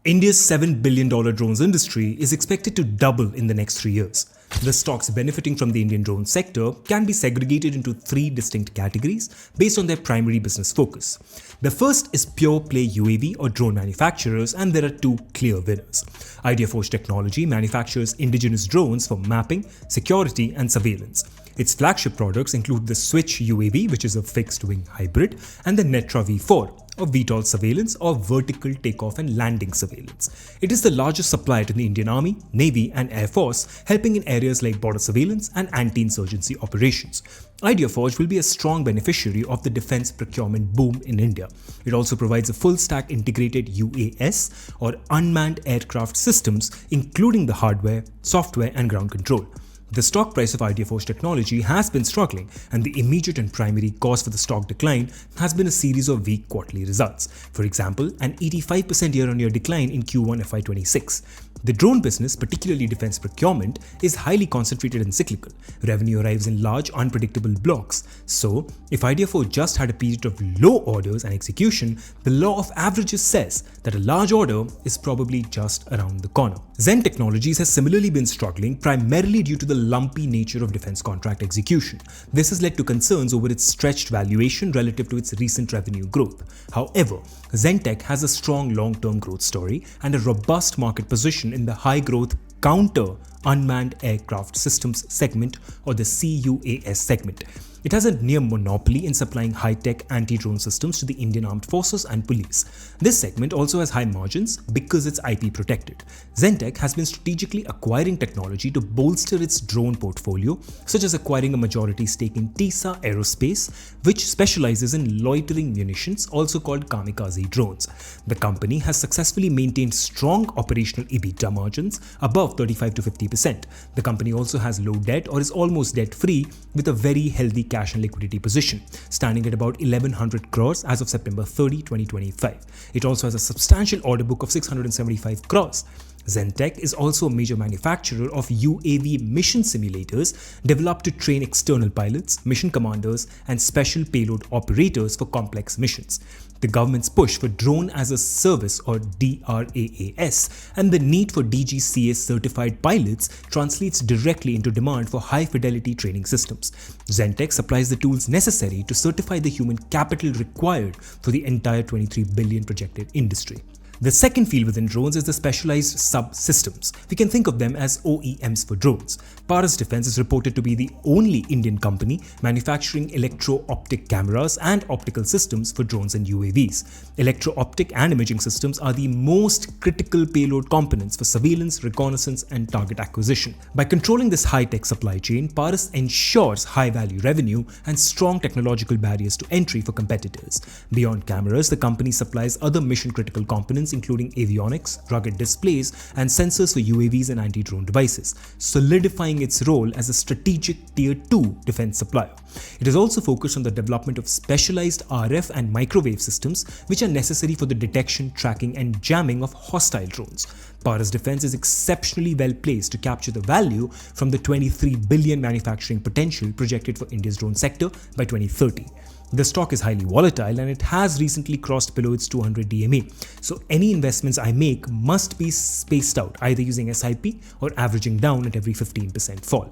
India's $7 billion drones industry is expected to double in the next 3 years. The stocks benefiting from the Indian drone sector can be segregated into 3 distinct categories based on their primary business focus. The first is pure play UAV or drone manufacturers, and there are 2 clear winners. ideaForge Technology manufactures indigenous drones for mapping, security, and surveillance. Its flagship products include the Switch UAV, which is a fixed-wing hybrid, and the Netra V4, or VTOL surveillance or vertical takeoff and landing surveillance. It is the largest supplier to the Indian Army, Navy, and Air Force, helping in areas like border surveillance and anti-insurgency operations. ideaForge will be a strong beneficiary of the defense procurement boom in India. It also provides a full-stack integrated UAS or unmanned aircraft systems, including the hardware, software, and ground control. The stock price of ideaForge Technology has been struggling, and the immediate and primary cause for the stock decline has been a series of weak quarterly results. For example, an 85% year-on-year decline in Q1 FY26. The drone business, particularly defense procurement, is highly concentrated and cyclical. Revenue arrives in large, unpredictable blocks. So, if ideaForge just had a period of low orders and execution, the law of averages says that a large order is probably just around the corner. Zen Technologies has similarly been struggling, primarily due to the lumpy nature of defense contract execution. This has led to concerns over its stretched valuation relative to its recent revenue growth. However, Zen Tech has a strong long-term growth story and a robust market position in the high-growth counter unmanned aircraft systems segment, or the CUAS segment. It has a near monopoly in supplying high-tech anti-drone systems to the Indian Armed Forces and Police. This segment also has high margins because it's IP protected. Zen Tech has been strategically acquiring technology to bolster its drone portfolio, such as acquiring a majority stake in TISA Aerospace, which specializes in loitering munitions, also called kamikaze drones. The company has successfully maintained strong operational EBITDA margins above 35 to 50%. The company also has low debt or is almost debt-free, with a very healthy cash and liquidity position, standing at about 1100 crores as of September 30, 2025. It also has a substantial order book of 675 crores. Zen Tech is also a major manufacturer of UAV mission simulators developed to train external pilots, mission commanders, and special payload operators for complex missions. The government's push for Drone as a Service, or DRaaS, and the need for DGCA certified pilots translates directly into demand for high-fidelity training systems. Zen Tech supplies the tools necessary to certify the human capital required for the entire 23 billion projected industry. The second field within drones is the specialized subsystems. We can think of them as OEMs for drones. Paras Defense is reported to be the only Indian company manufacturing electro-optic cameras and optical systems for drones and UAVs. Electro-optic and imaging systems are the most critical payload components for surveillance, reconnaissance, and target acquisition. By controlling this high-tech supply chain, Paras ensures high-value revenue and strong technological barriers to entry for competitors. Beyond cameras, the company supplies other mission-critical components including avionics, rugged displays, and sensors for UAVs and anti-drone devices, solidifying its role as a strategic Tier 2 defense supplier. It is also focused on the development of specialized RF and microwave systems which are necessary for the detection, tracking, and jamming of hostile drones. Paras Defense is exceptionally well placed to capture the value from the 23 billion manufacturing potential projected for India's drone sector by 2030. The stock is highly volatile and it has recently crossed below its 200 DMA, so any investments I make must be spaced out, either using SIP or averaging down at every 15% fall.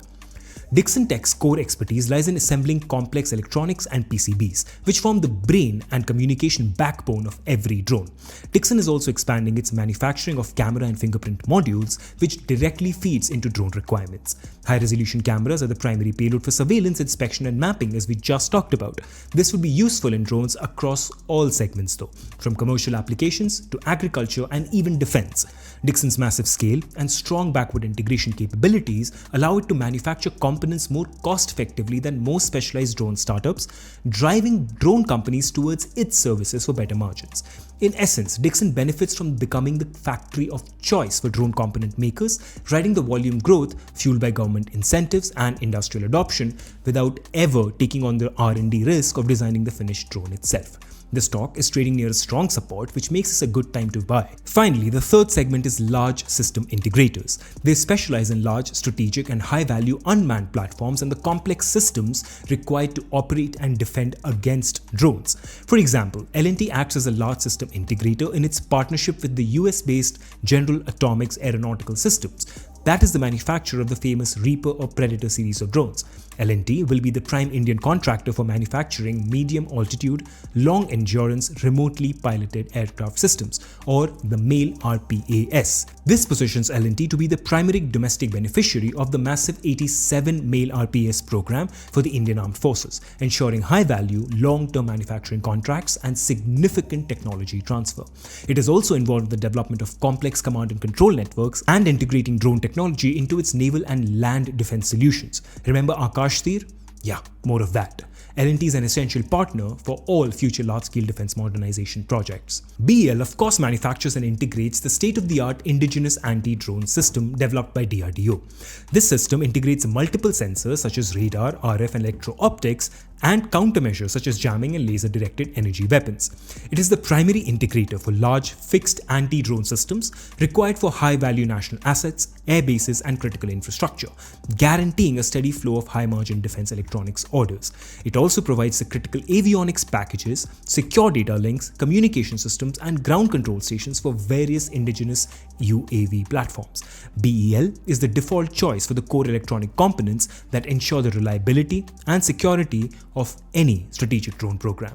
Dixon Tech's core expertise lies in assembling complex electronics and PCBs, which form the brain and communication backbone of every drone. Dixon is also expanding its manufacturing of camera and fingerprint modules, which directly feeds into drone requirements. High-resolution cameras are the primary payload for surveillance, inspection, and mapping, as we just talked about. This would be useful in drones across all segments though, from commercial applications to agriculture and even defense. Dixon's massive scale and strong backward integration capabilities allow it to manufacture components more cost-effectively than most specialized drone startups, driving drone companies towards its services for better margins. In essence, Dixon benefits from becoming the factory of choice for drone component makers, riding the volume growth fueled by government incentives and industrial adoption without ever taking on the R&D risk of designing the finished drone itself. The stock is trading near a strong support, which makes this a good time to buy. Finally, the third segment is Large System Integrators. They specialize in large, strategic and high-value unmanned platforms and the complex systems required to operate and defend against drones. For example, L&T acts as a large system integrator in its partnership with the US-based General Atomics Aeronautical Systems. That is the manufacturer of the famous Reaper or Predator series of drones. L&T will be the prime Indian contractor for manufacturing medium-altitude, long-endurance, remotely piloted aircraft systems, or the MALE RPAS. This positions L&T to be the primary domestic beneficiary of the massive 87 MALE RPAS program for the Indian Armed Forces, ensuring high-value, long-term manufacturing contracts and significant technology transfer. It is also involved in the development of complex command and control networks and integrating drone technology into its naval and land defense solutions. Remember Akash Tir? Yeah, more of that. L&T is an essential partner for all future large-scale defense modernization projects. BEL of course manufactures and integrates the state-of-the-art indigenous anti-drone system developed by DRDO. This system integrates multiple sensors such as radar, RF and electro-optics and countermeasures such as jamming and laser-directed energy weapons. It is the primary integrator for large fixed anti-drone systems required for high-value national assets, air bases and critical infrastructure, guaranteeing a steady flow of high-margin defense electronics orders. It also provides the critical avionics packages, secure data links, communication systems and ground control stations for various indigenous UAV platforms. BEL is the default choice for the core electronic components that ensure the reliability and security of any strategic drone program.